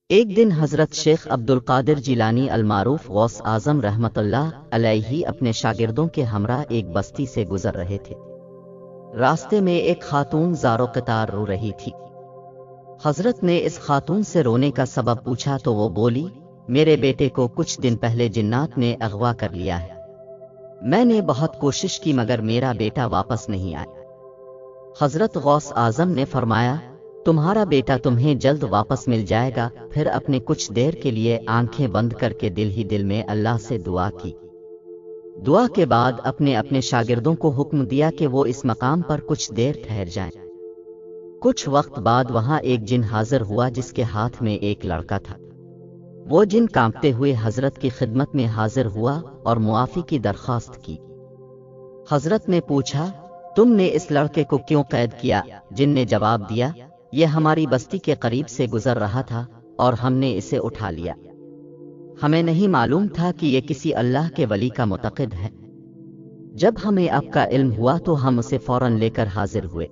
ایک دن حضرت شیخ عبد القادر جیلانی المعروف غوث اعظم رحمت اللہ علیہ اپنے شاگردوں کے ہمراہ ایک بستی سے گزر رہے تھے۔ راستے میں ایک خاتون زار و قطار رو رہی تھی۔ حضرت نے اس خاتون سے رونے کا سبب پوچھا تو وہ بولی، میرے بیٹے کو کچھ دن پہلے جنات نے اغوا کر لیا ہے۔ میں نے بہت کوشش کی مگر میرا بیٹا واپس نہیں آیا۔ حضرت غوث اعظم نے فرمایا، تمہارا بیٹا تمہیں جلد واپس مل جائے گا۔ پھر اپنے کچھ دیر کے لیے آنکھیں بند کر کے دل ہی دل میں اللہ سے دعا کی۔ دعا کے بعد اپنے اپنے شاگردوں کو حکم دیا کہ وہ اس مقام پر کچھ دیر ٹھہر جائیں۔ کچھ وقت بعد وہاں ایک جن حاضر ہوا جس کے ہاتھ میں ایک لڑکا تھا۔ وہ جن کانپتے ہوئے حضرت کی خدمت میں حاضر ہوا اور معافی کی درخواست کی۔ حضرت نے پوچھا، تم نے اس لڑکے کو کیوں قید کیا؟ جن نے جواب دیا، یہ ہماری بستی کے قریب سے گزر رہا تھا اور ہم نے اسے اٹھا لیا۔ ہمیں نہیں معلوم تھا کہ یہ کسی اللہ کے ولی کا معتقد ہے۔ جب ہمیں آپ کا علم ہوا تو ہم اسے فوراً لے کر حاضر ہوئے۔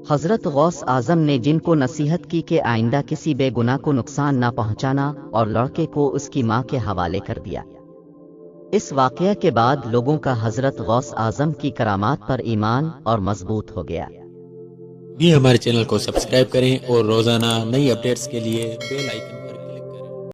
حضرت غوث اعظم نے جن کو نصیحت کی کہ آئندہ کسی بے گناہ کو نقصان نہ پہنچانا اور لڑکے کو اس کی ماں کے حوالے کر دیا۔ اس واقعہ کے بعد لوگوں کا حضرت غوث اعظم کی کرامات پر ایمان اور مضبوط ہو گیا۔ بھی ہمارے چینل کو سبسکرائب کریں اور روزانہ نئی اپڈیٹس کے لیے بیل آئیکن پر